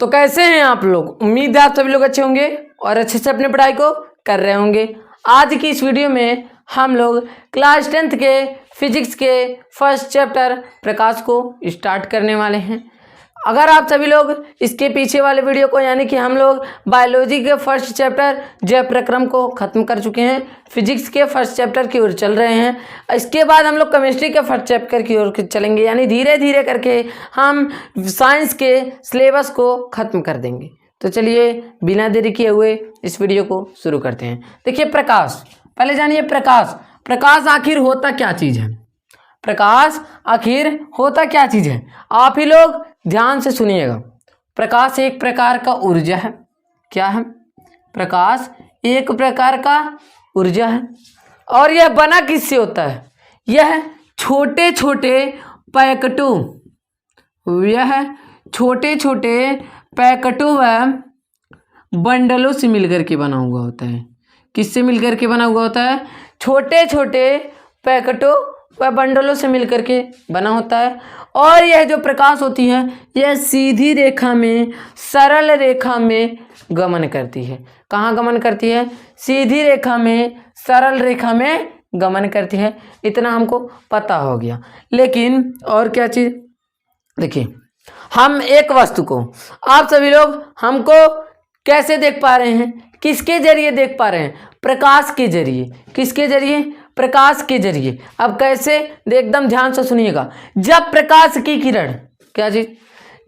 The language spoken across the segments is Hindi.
तो कैसे हैं आप लोग? उम्मीद है आप सभी लोग अच्छे होंगे और अच्छे से अपनी पढ़ाई को कर रहे होंगे। आज की इस वीडियो में हम लोग क्लास 10th के फिजिक्स के फर्स्ट चैप्टर प्रकाश को स्टार्ट करने वाले हैं। अगर आप सभी लोग इसके पीछे वाले वीडियो को यानी कि हम लोग बायोलॉजी के फर्स्ट चैप्टर जैव प्रक्रम को ख़त्म कर चुके हैं, फिजिक्स के फर्स्ट चैप्टर की ओर चल रहे हैं। इसके बाद हम लोग केमिस्ट्री के फर्स्ट चैप्टर की ओर चलेंगे, यानी धीरे धीरे करके हम साइंस के सिलेबस को ख़त्म कर देंगे। तो चलिए बिना देरी किए हुए इस वीडियो को शुरू करते हैं। देखिए प्रकाश, पहले जानिए प्रकाश आखिर होता क्या चीज़ है। प्रकाश आखिर होता क्या चीज़ है, आप ही लोग ध्यान से सुनिएगा। प्रकाश एक प्रकार का ऊर्जा है। क्या है? प्रकाश एक प्रकार का ऊर्जा है और यह बना किससे होता है? यह छोटे छोटे पैकेटों व बंडलों से मिलकर के बना हुआ होता है। किससे मिलकर के बना हुआ होता है? छोटे छोटे पैकेटों व बंडलों से मिलकर के बना होता है। और यह जो प्रकाश होती है यह सीधी रेखा में, सरल रेखा में गमन करती है। कहाँ गमन करती है? सीधी रेखा में, सरल रेखा में गमन करती है। इतना हमको पता हो गया। लेकिन और क्या चीज़? देखिए हम एक वस्तु को, आप सभी लोग हमको कैसे देख पा रहे हैं? किसके जरिए देख पा रहे हैं? प्रकाश के जरिए। किसके जरिए? प्रकाश के जरिए। अब कैसे? एकदम ध्यान से सुनिएगा। जब प्रकाश की किरण, क्या चीज?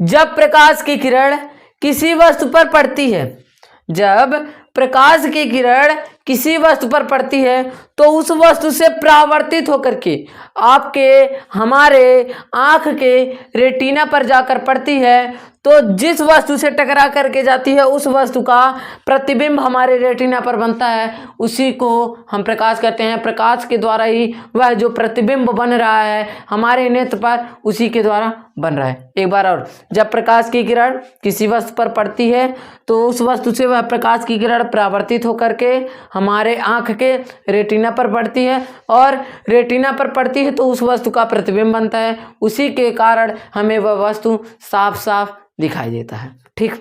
जब प्रकाश की किरण किसी वस्तु पर पड़ती है, जब प्रकाश की किरण किसी वस्तु पर पड़ती है तो उस वस्तु से परावर्तित होकर के आपके हमारे आँख के रेटिना पर जाकर पड़ती है, तो जिस वस्तु से टकरा करके जाती है उस वस्तु का प्रतिबिंब हमारे रेटिना पर बनता है, उसी को हम प्रकाश कहते हैं। प्रकाश के द्वारा ही वह जो प्रतिबिंब बन रहा है हमारे नेत्र पर, उसी के द्वारा बन रहा है। एक बार और, जब प्रकाश की किरण किसी वस्तु पर पड़ती है तो उस वस्तु से वह प्रकाश की किरण परावर्तित होकर के हमारे आँख के रेटिना पर पड़ती है और रेटिना पर पड़ती है तो उस वस्तु का प्रतिबिंब बनता है। उसी के कारण हमें वह वस्तु साफ साफ दिखाई देता है। ठीक,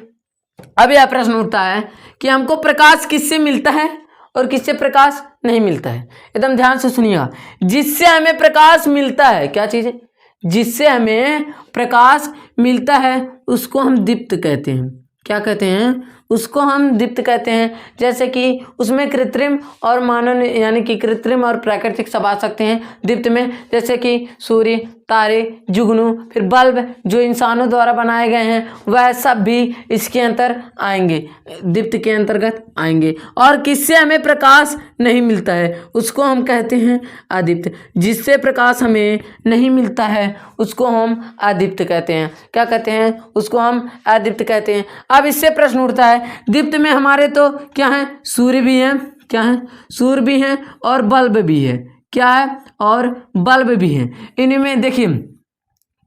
अब यह प्रश्न उठता है कि हमको प्रकाश किससे मिलता है और किससे प्रकाश नहीं मिलता है। एकदम ध्यान से सुनिएगा। जिससे हमें प्रकाश मिलता है, क्या चीज़ है? जिससे हमें प्रकाश मिलता है उसको हम दीप्त कहते हैं। क्या कहते हैं? उसको हम दीप्त कहते हैं। जैसे कि उसमें कृत्रिम और मानव यानी कि कृत्रिम और प्राकृतिक सब आ सकते हैं दीप्त में, जैसे कि सूर्य, तारे, जुगनू, फिर बल्ब जो इंसानों द्वारा बनाए गए हैं वह सब भी इसके अंतर आएंगे, दीप्त के अंतर्गत आएंगे। और किससे हमें प्रकाश नहीं मिलता है उसको हम कहते हैं अदीप्त। जिससे प्रकाश हमें नहीं मिलता है उसको हम अदीप्त कहते हैं। क्या कहते हैं? उसको हम अदीप्त कहते हैं। अब इससे प्रश्न उठता है, दीप्त में हमारे तो क्या है? सूर्य भी है। क्या है? सूर्य भी है और बल्ब भी है। क्या है? और बल्ब भी है। इनमें देखिए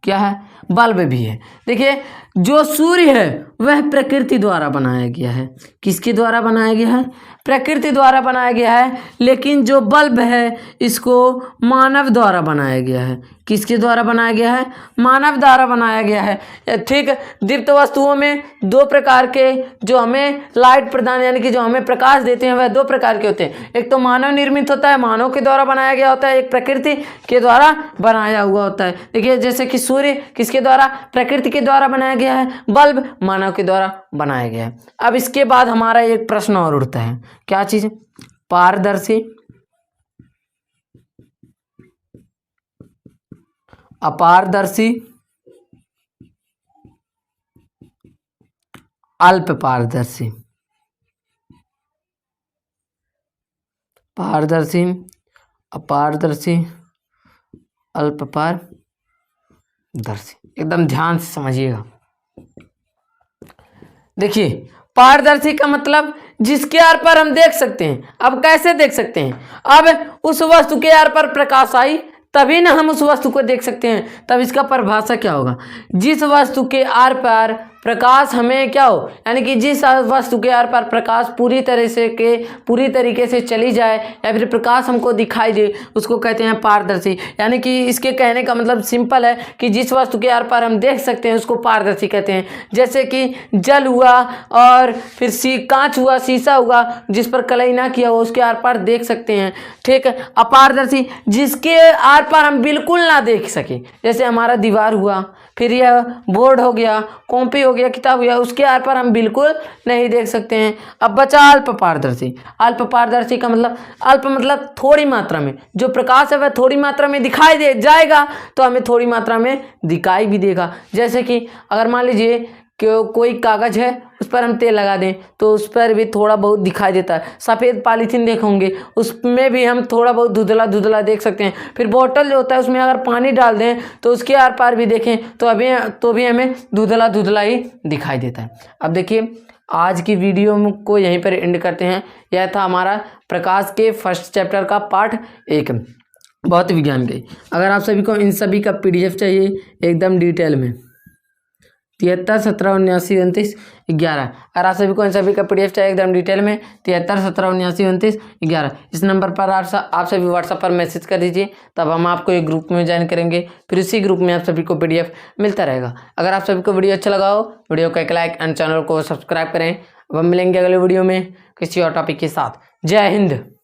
क्या है? बल्ब भी है। देखिए जो सूर्य है वह प्रकृति द्वारा बनाया गया है। किसके द्वारा बनाया गया है? प्रकृति द्वारा बनाया गया है। लेकिन जो बल्ब है इसको मानव द्वारा बनाया गया है। किसके द्वारा बनाया गया है? मानव द्वारा बनाया गया है। ठीक, दीप्त वस्तुओं में दो प्रकार के जो हमें लाइट प्रदान यानी कि जो हमें प्रकाश देते हैं वह दो प्रकार के होते हैं। एक तो मानव निर्मित होता है, मानव के द्वारा बनाया गया होता है, एक प्रकृति के द्वारा बनाया हुआ होता है। देखिए जैसे कि सूर्य किसके द्वारा? प्रकृति के द्वारा बनाया गया है, बल्ब मानव के द्वारा बनाया गया है। अब इसके बाद हमारा एक प्रश्न और उठता है, क्या चीज? पारदर्शी, अपारदर्शी, अल्प पारदर्शी। पारदर्शी, अपारदर्शी, अल्प पारदर्शी। एकदम ध्यान से समझिएगा। देखिए पारदर्शी का मतलब जिसके आर पर हम देख सकते हैं। अब कैसे देख सकते हैं? अब उस वस्तु के आर पर प्रकाश आई तभी ना हम उस वस्तु को देख सकते हैं। तब इसका परिभाषा क्या होगा? जिस वस्तु के आर पार प्रकाश हमें क्या हो, यानी कि जिस वस्तु के आर पार प्रकाश पूरी तरीके से चली जाए या फिर प्रकाश हमको दिखाई दे उसको कहते हैं पारदर्शी। यानी कि इसके कहने का मतलब सिंपल है कि जिस वस्तु के आर पार हम देख सकते हैं उसको पारदर्शी कहते हैं। जैसे कि जल हुआ और फिर कांच हुआ, शीशा हुआ, जिस पर कलई ना किया हो उसके आर पार देख सकते हैं। ठीक है। अपारदर्शी जिसके आर पार हम बिल्कुल ना देख सके, जैसे हमारा दीवार हुआ, फिर यह बोर्ड हो गया, कॉपी हो गया, किताब हो गया, उसके आर पार हम बिल्कुल नहीं देख सकते हैं। अब बचा अल्प पारदर्शी। अल्प पारदर्शी का मतलब, अल्प मतलब थोड़ी मात्रा में, जो प्रकाश है वह थोड़ी मात्रा में दिखाई दे जाएगा तो हमें थोड़ी मात्रा में दिखाई भी देगा। जैसे कि अगर मान लीजिए कि कोई कागज़ है उस पर हम तेल लगा दें तो उस पर भी थोड़ा बहुत दिखाई देता है। सफ़ेद पॉलीथीन देखोगे उसमें भी हम थोड़ा बहुत धुंधला धुंधला देख सकते हैं। फिर बोतल जो होता है उसमें अगर पानी डाल दें तो उसके आर पार भी देखें तो भी हमें धुंधला धुंधला ही दिखाई देता है। अब देखिए आज की वीडियो को यहीं पर एंड करते हैं। यह था हमारा प्रकाश के फर्स्ट चैप्टर का पार्ट 1 भौत विज्ञान के। अगर आप सभी को इन सभी का PDF चाहिए एकदम डिटेल में 73 17 79 29 11, अगर आप सभी को इन सभी का PDF चाहिए एकदम डिटेल में 73 17 79 29 11, इस नंबर पर आप सभी व्हाट्सएप पर मैसेज कर दीजिए, तब हम आपको एक ग्रुप में ज्वाइन करेंगे। फिर उसी ग्रुप में आप सभी को PDF मिलता रहेगा। अगर आप सभी को वीडियो अच्छा लगा हो वीडियो को एक लाइक एंड चैनल को सब्सक्राइब करें। अब हम मिलेंगे अगले वीडियो में किसी और टॉपिक के साथ। जय हिंद।